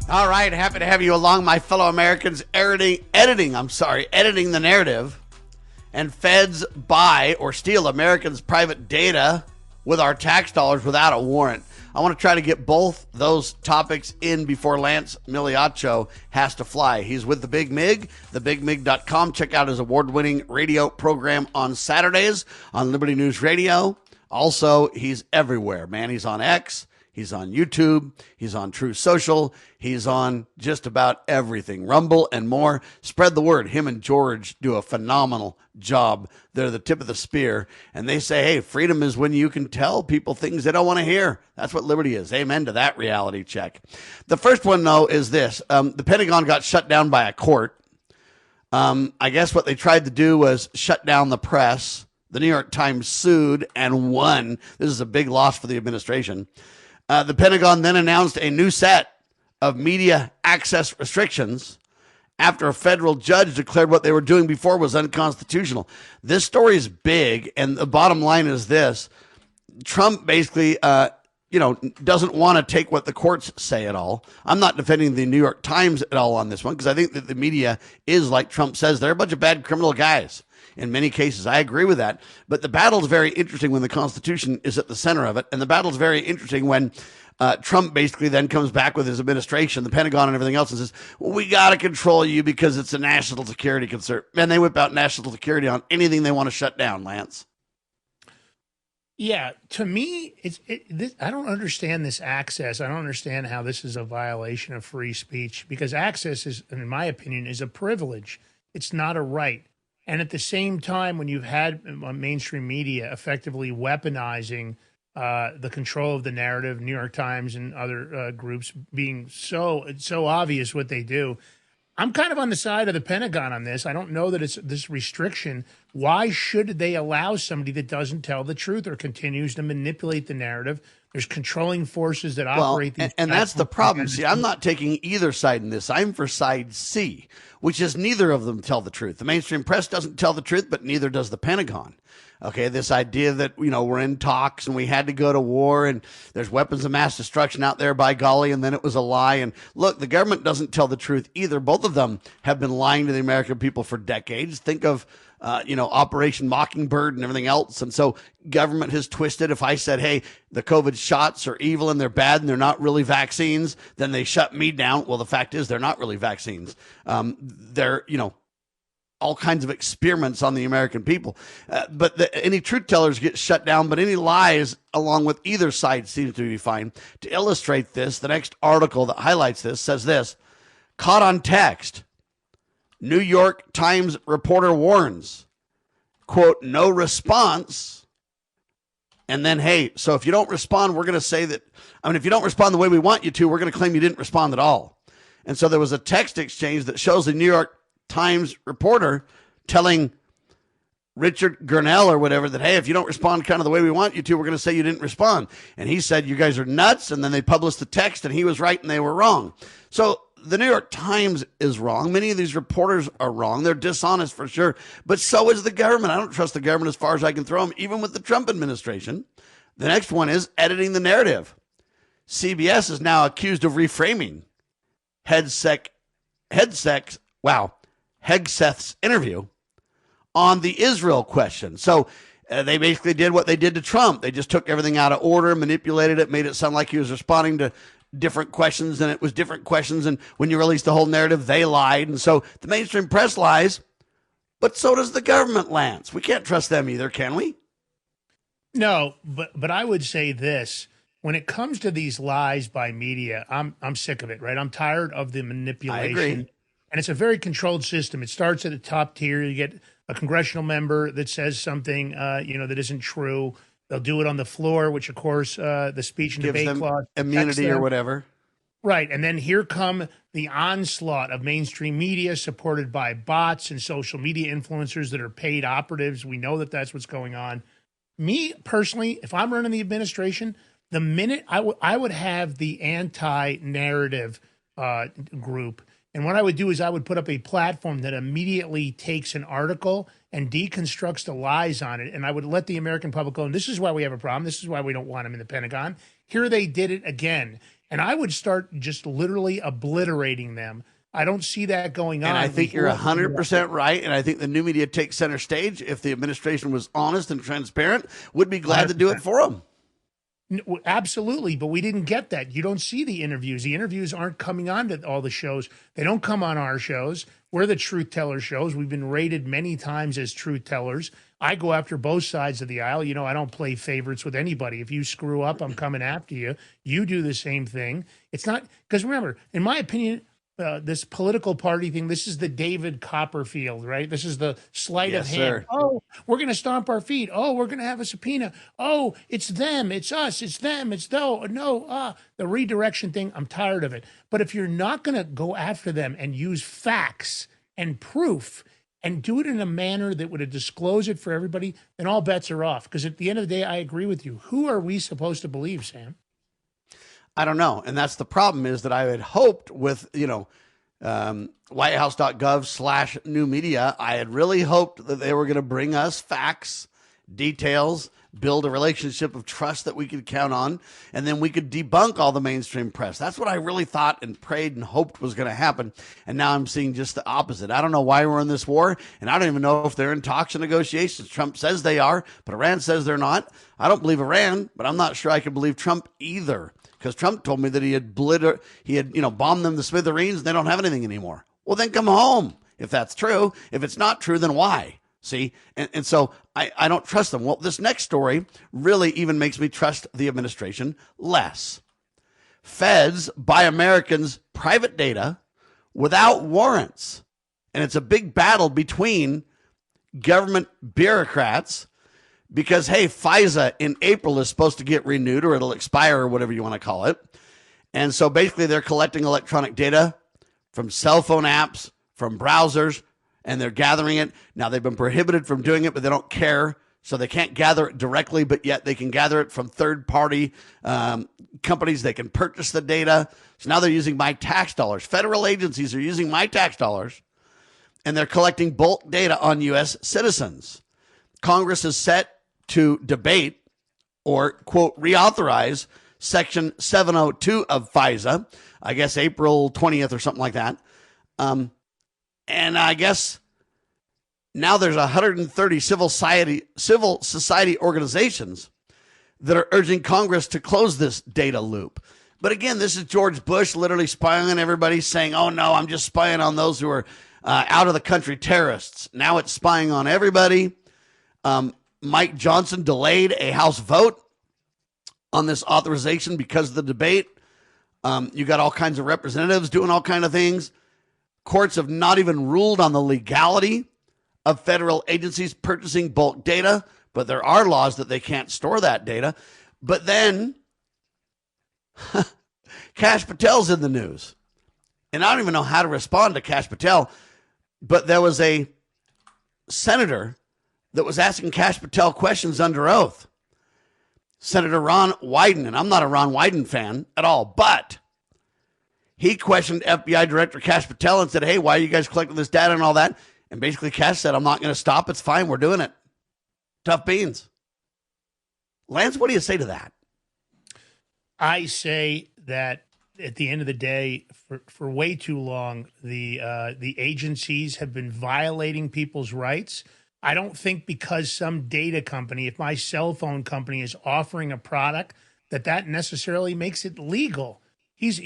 All right, happy to have you along, my fellow Americans, editing the narrative. And feds buy or steal Americans' private data with our tax dollars without a warrant. I want to try to get both those topics in before Lance Migliaccio has to fly. He's with the Big Mig, thebigmig.com. Check out his award-winning radio program on Saturdays on Liberty News Radio. Also, he's everywhere, man. He's on X. He's on YouTube. He's on True Social. He's on just about everything. Rumble and more. Spread the word. Him and George do a phenomenal job. They're the tip of the spear. And they say, hey, freedom is when you can tell people things they don't want to hear. That's what liberty is. Amen to that reality check. The first one, though, is this. The Pentagon got shut down by a court. I guess what they tried to do was shut down the press. The New York Times sued and won. This is a big loss for the administration. The Pentagon then announced a new set of media access restrictions after a federal judge declared what they were doing before was unconstitutional. This story is big, and the bottom line is this. Trump basically, doesn't want to take what the courts say at all. I'm not defending the New York Times at all on this one because I think that the media is, like Trump says, they're a bunch of bad criminal guys. In many cases, I agree with that. But the battle is very interesting when the Constitution is at the center of it. And the battle is very interesting when Trump basically then comes back with his administration, the Pentagon and everything else, and says, well, we got to control you because it's a national security concern. And they whip out national security on anything they want to shut down, Lance. Yeah, to me, I don't understand this access. I don't understand how this is a violation of free speech because access is, in my opinion, is a privilege. It's not a right. And at the same time, when you've had mainstream media effectively weaponizing the control of the narrative, New York Times and other groups being so obvious what they do, I'm kind of on the side of the Pentagon on this. I don't know that it's this restriction. Why should they allow somebody that doesn't tell the truth or continues to manipulate the narrative? There's controlling forces that operate these. And that's the problem. See, I'm not taking either side in this. I'm for side C, which is neither of them tell the truth. The mainstream press doesn't tell the truth, but neither does the Pentagon. Okay, this idea that, we're in talks and we had to go to war and there's weapons of mass destruction out there, by golly, and then it was a lie. And look, the government doesn't tell the truth either. Both of them have been lying to the American people for decades. Think of Operation Mockingbird and everything else. And so government has twisted. If I said, hey, the COVID shots are evil and they're bad and they're not really vaccines, then they shut me down. Well, the fact is they're not really vaccines. They're, all kinds of experiments on the American people. But any truth tellers get shut down, but any lies along with either side seems to be fine. To illustrate this, the next article that highlights this says this: caught on text. New York Times reporter warns, quote, no response. And then, hey, so if you don't respond, we're going to say that, if you don't respond the way we want you to, we're going to claim you didn't respond at all. And so there was a text exchange that shows the New York Times reporter telling Richard Gurnell or whatever that, hey, if you don't respond kind of the way we want you to, we're going to say you didn't respond. And he said, you guys are nuts. And then they published the text and he was right and they were wrong. So the New York Times is wrong. Many of these reporters are wrong. They're dishonest for sure. But so is the government. I don't trust the government as far as I can throw them, even with the Trump administration. The next one is editing the narrative. CBS is now accused of reframing Hegseth's interview on the Israel question. So they basically did what they did to Trump. They just took everything out of order, manipulated it, made it sound like he was responding to different questions, and it was different questions. And when you release the whole narrative, they lied. And so the mainstream press lies, but so does the government, Lance. We can't trust them either, can we? No, but I would say this. When it comes to these lies by media, I'm sick of it, right? I'm tired of the manipulation. I agree. And it's a very controlled system. It starts at the top tier. You get a congressional member that says something, that isn't true. They'll do it on the floor, which, of course, the speech and gives debate them clause immunity or whatever. Right. And then here come the onslaught of mainstream media supported by bots and social media influencers that are paid operatives. We know that that's what's going on. Me, personally, if I'm running the administration, the minute I would have the anti-narrative group And what I would do is I would put up a platform that immediately takes an article and deconstructs the lies on it. And I would let the American public go, and this is why we have a problem. This is why we don't want them in the Pentagon. Here they did it again. And I would start just literally obliterating them. I don't see that going on. And I think you're 100% right. And I think the new media takes center stage. If the administration was honest and transparent, would be glad 100%. To do it for them. Absolutely, but we didn't get that. You don't see the interviews. The interviews aren't coming on to all the shows. They don't come on our shows. We're the truth teller shows. We've been rated many times as truth tellers. I go after both sides of the aisle. You know, I don't play favorites with anybody. If you screw up, I'm coming after you. You do the same thing. It's not, because remember, in my opinion, this political party thing, this is the David Copperfield, right? This is the sleight of hand. Sir. Oh, we're going to stomp our feet. Oh, we're going to have a subpoena. Oh, it's them. It's us. It's them. It's no. The redirection thing, I'm tired of it. But if you're not going to go after them and use facts and proof and do it in a manner that would disclose it for everybody, then all bets are off. Because at the end of the day, I agree with you. Who are we supposed to believe, Sam? I don't know. And that's the problem, is that I had hoped with, whitehouse.gov/new media, I had really hoped that they were going to bring us facts, details, build a relationship of trust that we could count on, and then we could debunk all the mainstream press. That's what I really thought and prayed and hoped was going to happen. And now I'm seeing just the opposite. I don't know why we're in this war, and I don't even know if they're in talks and negotiations. Trump says they are, but Iran says they're not. I don't believe Iran, but I'm not sure I can believe Trump either. Because Trump told me that he had bombed them to smithereens and they don't have anything anymore. Well, then come home if that's true. If it's not true, then why? See? And so I don't trust them. Well, this next story really even makes me trust the administration less. Feds buy Americans' private data without warrants. And it's a big battle between government bureaucrats because, hey, FISA in April is supposed to get renewed, or it'll expire, or whatever you want to call it. And so basically they're collecting electronic data from cell phone apps, from browsers, and they're gathering it. Now, they've been prohibited from doing it, but they don't care. So they can't gather it directly, but yet they can gather it from third-party companies. They can purchase the data. So now they're using my tax dollars. Federal agencies are using my tax dollars, and they're collecting bulk data on U.S. citizens. Congress is set to debate or, quote, reauthorize Section 702 of FISA, I guess April 20th or something like that. And I guess now there's 130 civil society organizations that are urging Congress to close this data loop. But again, this is George Bush literally spying on everybody, saying, oh, no, I'm just spying on those who are out of the country terrorists. Now it's spying on everybody. Mike Johnson delayed a House vote on this authorization because of the debate. You got all kinds of representatives doing all kinds of things. Courts have not even ruled on the legality of federal agencies purchasing bulk data, but there are laws that they can't store that data. But then Cash Patel's in the news. And I don't even know how to respond to Cash Patel, but there was a senator that was asking Cash Patel questions under oath. Senator Ron Wyden, and I'm not a Ron Wyden fan at all, but he questioned FBI Director Cash Patel and said, hey, why are you guys collecting this data and all that? And basically Cash said, I'm not going to stop. It's fine. We're doing it. Tough beans. Lance, what do you say to that? I say that at the end of the day, for way too long, the agencies have been violating people's rights. I don't think because some data company, if my cell phone company is offering a product, that necessarily makes it legal. These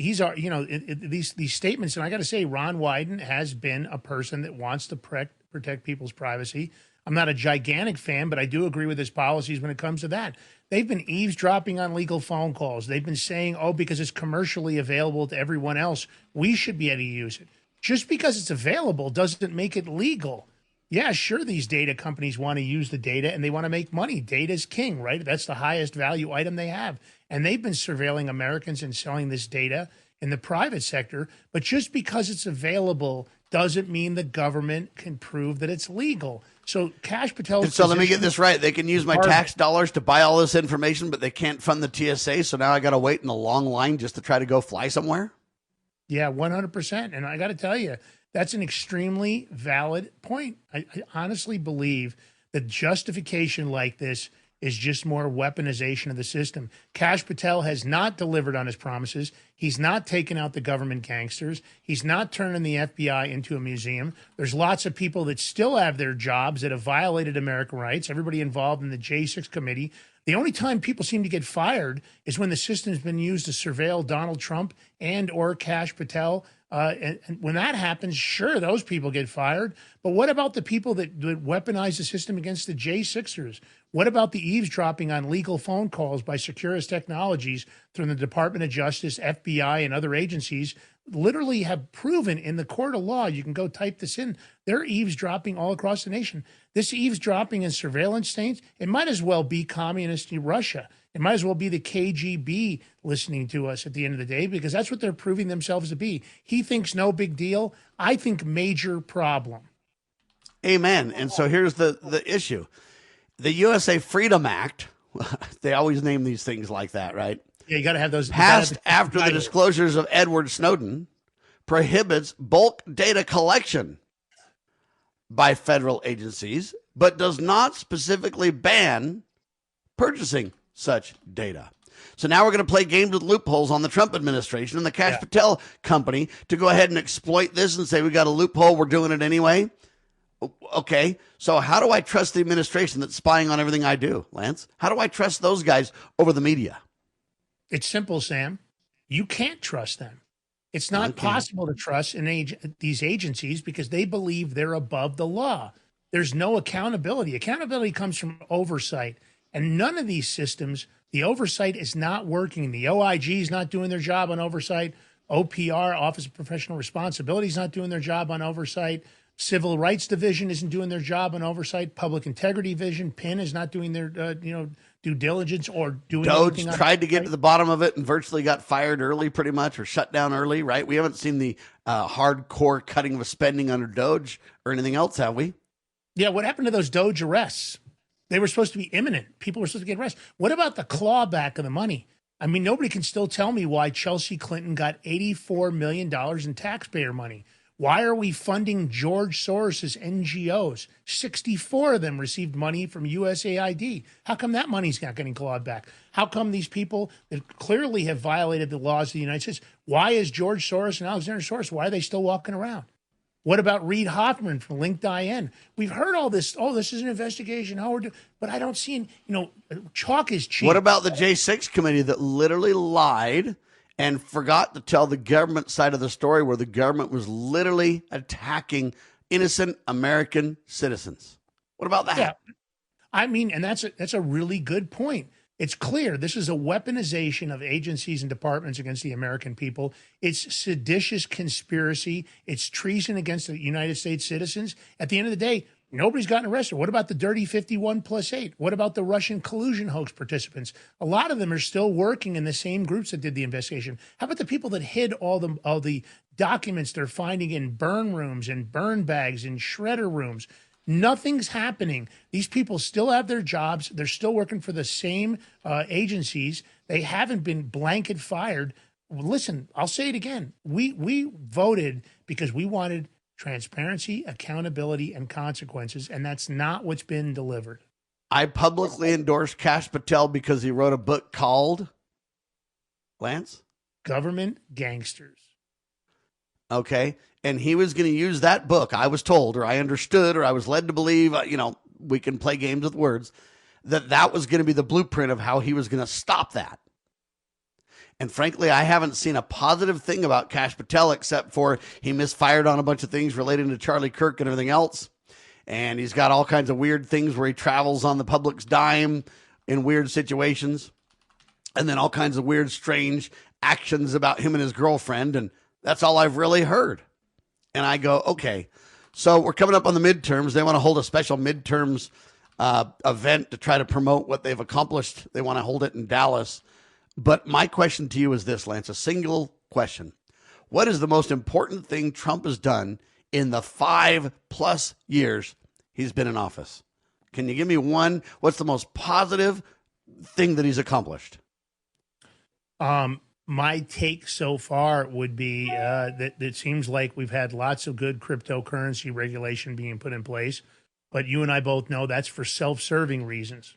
statements, and I got to say, Ron Wyden has been a person that wants to protect people's privacy. I'm not a gigantic fan, but I do agree with his policies when it comes to that. They've been eavesdropping on legal phone calls. They've been saying, oh, because it's commercially available to everyone else, we should be able to use it. Just because it's available doesn't make it legal. Yeah, sure, these data companies want to use the data and they want to make money. Data is king, right? That's the highest value item they have. And they've been surveilling Americans and selling this data in the private sector. But just because it's available doesn't mean the government can prove that it's legal. So Cash Patel. So let me get this right. They can use my tax dollars to buy all this information, but they can't fund the TSA. So now I got to wait in a long line just to try to go fly somewhere? Yeah, 100%. And I got to tell you, that's an extremely valid point. I honestly believe that justification like this is just more weaponization of the system. Cash Patel has not delivered on his promises. He's not taken out the government gangsters. He's not turning the FBI into a museum. There's lots of people that still have their jobs that have violated American rights. Everybody involved in the J6 committee. The only time people seem to get fired is when the system's been used to surveil Donald Trump and or Cash Patel. And when that happens, sure, those people get fired. But what about the people that weaponize the system against the J6ers? What about the eavesdropping on legal phone calls by Securus Technologies from the Department of Justice, FBI, and other agencies? Literally have proven in the court of law, you can go type this in, they're eavesdropping all across the nation. This eavesdropping and surveillance states, it might as well be communist Russia. It might as well be the KGB listening to us at the end of the day, because that's what they're proving themselves to be. He thinks no big deal. I think major problem. Amen. And so here's the issue. The USA Freedom Act, they always name these things like that, right? Yeah, you got to have those. Passed after the disclosures of Edward Snowden, prohibits bulk data collection by federal agencies, but does not specifically ban purchasing such data. So now we're going to play games with loopholes on the Trump administration and the Cash Patel company to go ahead and exploit this and say we got a loophole, we're doing it anyway. Okay, so how do I trust the administration that's spying on everything I do, Lance? How do I trust those guys over the media? It's simple, Sam. You can't trust them. It's not possible to trust these agencies because they believe they're above the law. There's no accountability. Accountability comes from oversight. And none of these systems, the oversight is not working. The OIG is not doing their job on oversight. OPR, Office of Professional Responsibility, is not doing their job on oversight. Civil Rights Division isn't doing their job on oversight. Public Integrity Division, PIN, is not doing their due diligence or doing anything. Doge tried to get to the bottom of it and virtually got fired early, pretty much, or shut down early, right? We haven't seen the hardcore cutting of spending under Doge or anything else, have we? Yeah, what happened to those Doge arrests? They were supposed to be imminent. People were supposed to get arrested. What about the clawback of the money? I mean, nobody can still tell me why Chelsea Clinton got $84 million in taxpayer money. Why are we funding George Soros's NGOs? 64 of them received money from USAID. How come that money's not getting clawed back? How come these people that clearly have violated the laws of the United States, why is George Soros and Alexander Soros, why are they still walking around? What about Reid Hoffman from LinkedIn? We've heard all this. Oh, this is an investigation. But I don't see, chalk is cheap. What about the J6 committee that literally lied and forgot to tell the government side of the story, where the government was literally attacking innocent American citizens? What about that? Yeah. I mean, and that's a really good point. It's clear this is a weaponization of agencies and departments against the American people. It's seditious conspiracy. It's treason against the United States citizens. At the end of the day, nobody's gotten arrested. What about the dirty 51+8? What about the Russian collusion hoax participants? A lot of them are still working in the same groups that did the investigation. How about the people that hid all the documents they're finding in burn rooms and burn bags and shredder rooms? Nothing's happening. These people still have their jobs. They're still working for the same agencies. They haven't been blanket fired. Listen, I'll say it again. We voted because we wanted transparency, accountability, and consequences, and that's not what's been delivered. I publicly endorsed Cash Patel because he wrote a book called, Lance? Government Gangsters. Okay. And he was going to use that book, I was told, or I understood, or I was led to believe, we can play games with words, that was going to be the blueprint of how he was going to stop that. And frankly, I haven't seen a positive thing about Cash Patel except for he misfired on a bunch of things relating to Charlie Kirk and everything else. And he's got all kinds of weird things where he travels on the public's dime in weird situations. And then all kinds of weird, strange actions about him and his girlfriend. And that's all I've really heard. And I go, okay, so we're coming up on the midterms. They want to hold a special midterms event to try to promote what they've accomplished. They want to hold it in Dallas. But my question to you is this, Lance, a single question. What is the most important thing Trump has done in the 5+ years he's been in office? Can you give me one? What's the most positive thing that he's accomplished? My take so far would be that it seems like we've had lots of good cryptocurrency regulation being put in place, but you and I both know that's for self-serving reasons.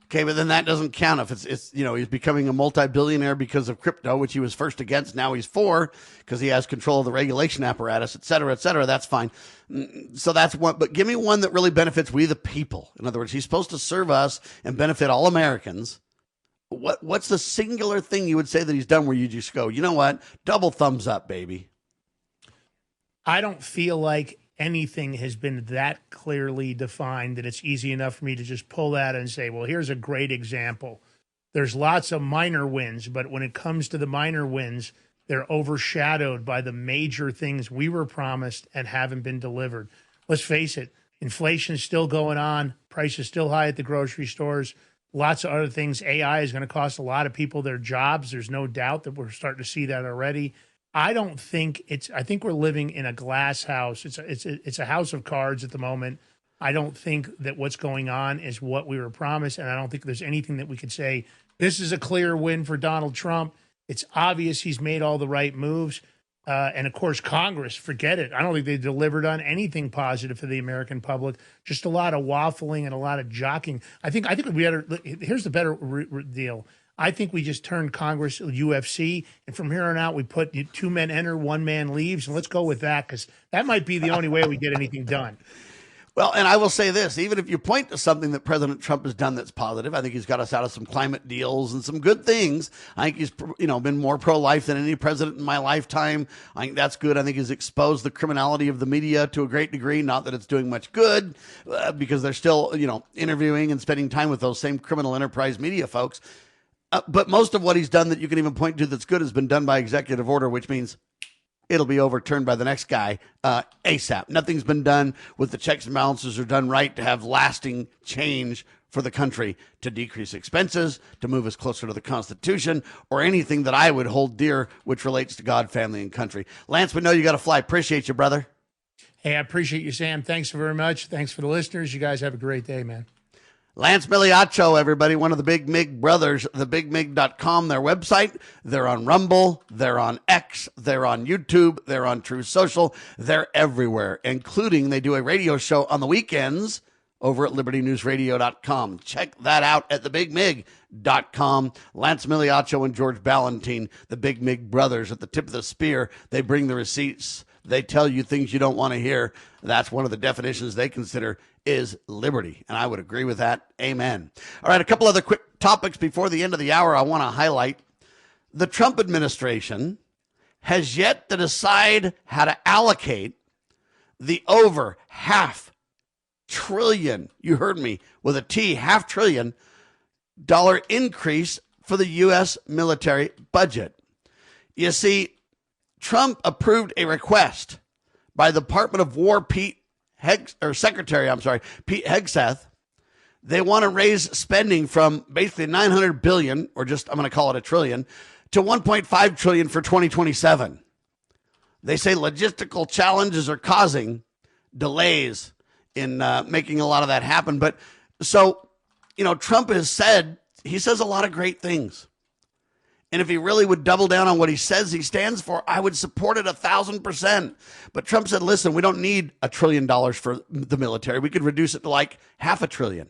Okay, but then that doesn't count if it's he's becoming a multi-billionaire because of crypto, which he was first against. Now he's for because he has control of the regulation apparatus, et cetera, et cetera. That's fine. So that's one. But give me one that really benefits we the people. In other words, he's supposed to serve us and benefit all Americans. What's the singular thing you would say that he's done where you just go, you know what? Double thumbs up, baby. I don't feel like anything has been that clearly defined that it's easy enough for me to just pull that and say, well, here's a great example. There's lots of minor wins, but when it comes to the minor wins, they're overshadowed by the major things we were promised and haven't been delivered. Let's face it, inflation is still going on. Price is still high at the grocery stores. Lots of other things. AI is going to cost a lot of people their jobs. There's no doubt that we're starting to see that already. I think we're living in a glass house. It's a house of cards at the moment. I don't think that what's going on is what we were promised, and I don't think there's anything that we could say, this is a clear win for Donald Trump. It's obvious he's made all the right moves. And of course, Congress, forget it. I don't think they delivered on anything positive for the American public. Just a lot of waffling and a lot of jockeying. I think we better. Here's the better deal. I think we just turned Congress UFC, and from here on out, we put 2 men enter, 1 man leaves, and let's go with that because that might be the only way we get anything done. Well, and I will say this, even if you point to something that President Trump has done that's positive, I think he's got us out of some climate deals and some good things. I think he's, been more pro-life than any president in my lifetime. I think that's good. I think he's exposed the criminality of the media to a great degree. Not that it's doing much good because they're still, interviewing and spending time with those same criminal enterprise media folks. But most of what he's done that you can even point to that's good has been done by executive order, which means it'll be overturned by the next guy ASAP. Nothing's been done with the checks and balances are done right to have lasting change for the country, to decrease expenses, to move us closer to the Constitution, or anything that I would hold dear, which relates to God, family, and country. Lance, we know you got to fly. Appreciate you, brother. Hey, I appreciate you, Sam. Thanks very much. Thanks for the listeners. You guys have a great day, man. Lance Migliaccio, everybody, one of the Big Mig brothers, thebigmig.com, their website. They're on Rumble, they're on X, they're on YouTube, they're on True Social. They're everywhere, including they do a radio show on the weekends over at libertynewsradio.com. Check that out at thebigmig.com. Lance Migliaccio and George Ballantine, the Big Mig brothers at the tip of the spear. They bring the receipts. They tell you things you don't want to hear. That's one of the definitions they consider is liberty. And I would agree with that. Amen. All right, a couple other quick topics before the end of the hour I want to highlight. The Trump administration has yet to decide how to allocate the over $500 billion, you heard me, with a T, $500 billion increase for the U.S. military budget. You see, Trump approved a request by the Department of War Secretary Pete Hegseth. They want to raise spending from basically $900 billion, or just I'm going to call it $1 trillion, to $1.5 trillion for 2027. They say logistical challenges are causing delays in making a lot of that happen. But so, Trump has said, he says a lot of great things. And if he really would double down on what he says he stands for, I would support it 1,000%. But Trump said, listen, we don't need $1 trillion for the military. We could reduce it to like $500 billion.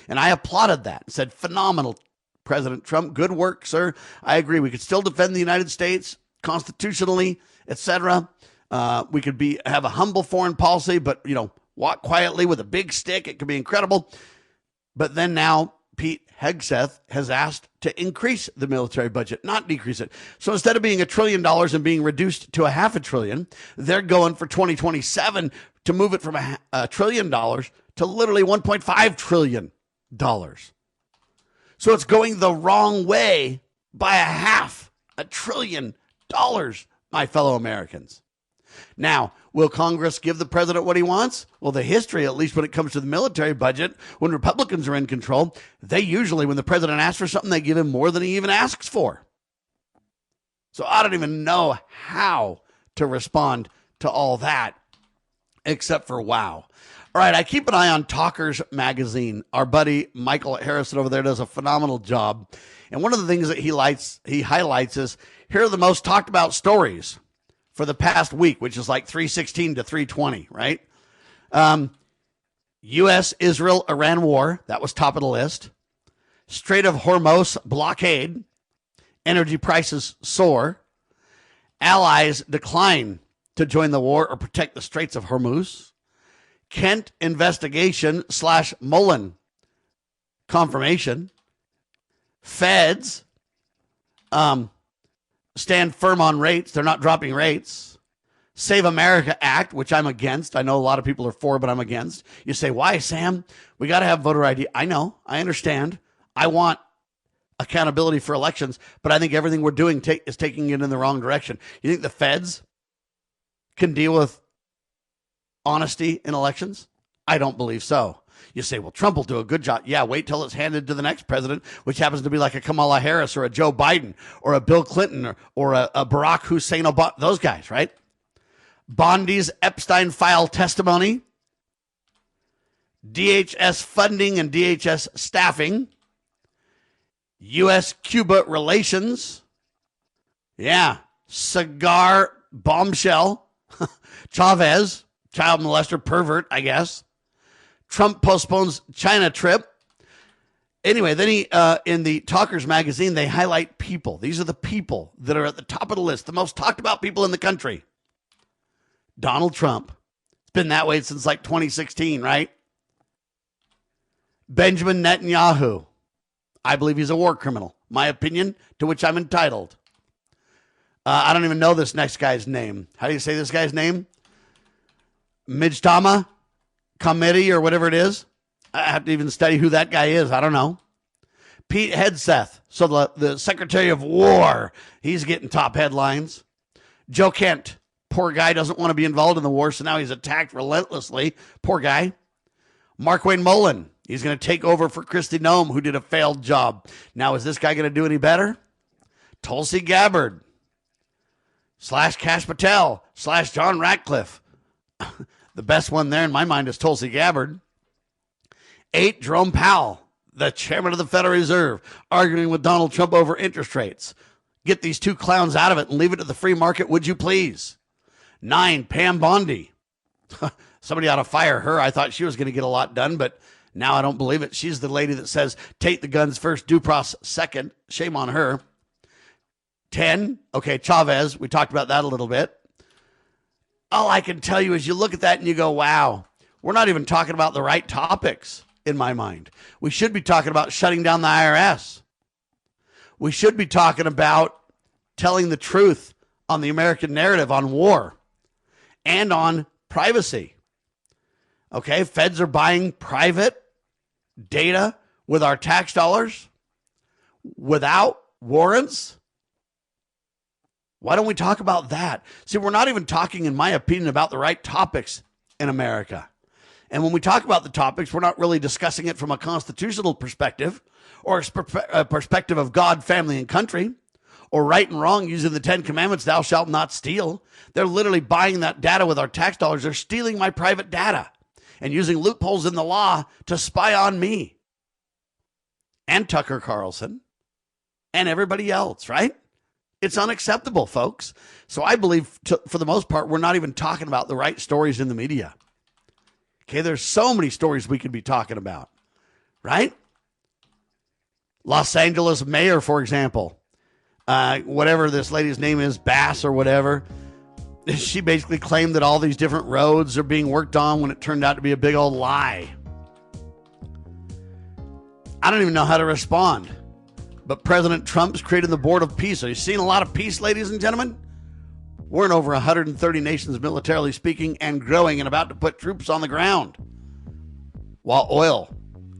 And I applauded that and said, phenomenal, President Trump. Good work, sir. I agree. We could still defend the United States constitutionally, etc. We could have a humble foreign policy, but, walk quietly with a big stick. It could be incredible. But then now Pete Hegseth has asked to increase the military budget, not decrease it. So instead of being $1 trillion and being reduced to $500 billion, they're going for 2027 to move it from $1 trillion to literally $1.5 trillion. So it's going the wrong way by $500 billion, my fellow Americans. Now, will Congress give the president what he wants? Well, the history, at least when it comes to the military budget, when Republicans are in control, they usually, when the president asks for something, they give him more than he even asks for. So I don't even know how to respond to all that, except for wow. All right, I keep an eye on Talkers Magazine. Our buddy Michael Harrison over there does a phenomenal job. And one of the things that he highlights is, here are the most talked about stories for the past week, which is like 316 to 320, right? U.S., Israel, Iran war, that was top of the list. Strait of Hormuz blockade. Energy prices soar. Allies decline to join the war or protect the Straits of Hormuz. Kent investigation / Mullen confirmation. Feds stand firm on rates. They're not dropping rates. Save America Act, which I'm against. I know a lot of people are for, but I'm against. You say, why, Sam? We got to have voter ID. I know. I understand. I want accountability for elections, but I think everything we're doing is taking it in the wrong direction. You think the feds can deal with honesty in elections? I don't believe so. You say, well, Trump will do a good job. Yeah, wait till it's handed to the next president, which happens to be like a Kamala Harris or a Joe Biden or a Bill Clinton or a Barack Hussein Obama, those guys, right? Bondi's Epstein file testimony, DHS funding and DHS staffing, U.S.-Cuba relations, yeah, cigar bombshell, Chavez, child molester, pervert, I guess. Trump postpones China trip. Anyway, then he, in the Talkers magazine, they highlight people. These are the people that are at the top of the list, the most talked about people in the country. Donald Trump. It's been that way since like 2016, right? Benjamin Netanyahu. I believe he's a war criminal. My opinion, to which I'm entitled. I don't even know this next guy's name. How do you say this guy's name? Mijtama Committee or whatever it is. I have to even study who that guy is. I don't know. Pete Hegseth. So the Secretary of War. He's getting top headlines. Joe Kent. Poor guy doesn't want to be involved in the war, so now he's attacked relentlessly. Poor guy. Mark Wayne Mullen. He's going to take over for Kristi Noem, who did a failed job. Now, is this guy going to do any better? Tulsi Gabbard. / Cash Patel. / John Ratcliffe. The best one there in my mind is Tulsi Gabbard. 8, Jerome Powell, the chairman of the Federal Reserve, arguing with Donald Trump over interest rates. Get these two clowns out of it and leave it to the free market, would you please? 9, Pam Bondi. Somebody ought to fire her. I thought she was going to get a lot done, but now I don't believe it. She's the lady that says, take the guns first, due process second. Shame on her. 10, okay, Chavez. We talked about that a little bit. All I can tell you is you look at that and you go, wow, we're not even talking about the right topics in my mind. We should be talking about shutting down the IRS. We should be talking about telling the truth on the American narrative on war and on privacy. Okay, feds are buying private data with our tax dollars without warrants. Why don't we talk about that? See, we're not even talking, in my opinion, about the right topics in America. And when we talk about the topics, we're not really discussing it from a constitutional perspective or a perspective of God, family, and country, or right and wrong using the 10 Commandments, thou shalt not steal. They're literally buying that data with our tax dollars. They're stealing my private data and using loopholes in the law to spy on me and Tucker Carlson and everybody else, right? It's unacceptable, folks. So I believe, for the most part, we're not even talking about the right stories in the media. Okay, there's so many stories we could be talking about, right? Los Angeles mayor, for example, whatever this lady's name is, Bass or whatever, she basically claimed that all these different roads are being worked on when it turned out to be a big old lie. I don't even know how to respond. But President Trump's created the Board of Peace. Are you seeing a lot of peace, ladies and gentlemen? We're in over 130 nations, militarily speaking, and growing, and about to put troops on the ground, while oil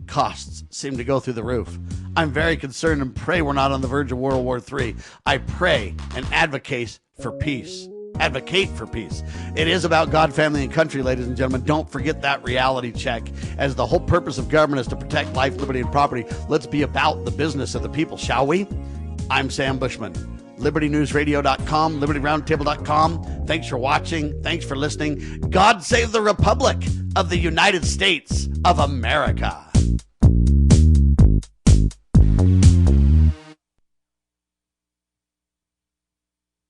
costs seem to go through the roof. I'm very concerned and pray we're not on the verge of World War III. I pray and advocate for peace. Advocate for peace. It is about God, family, and country, ladies and gentlemen. Don't forget that reality check. As the whole purpose of government is to protect life, liberty, and property, let's be about the business of the people, shall we? I'm Sam Bushman. LibertyNewsRadio.com, LibertyRoundtable.com. Thanks for watching. Thanks for listening. God save the Republic of the United States of America.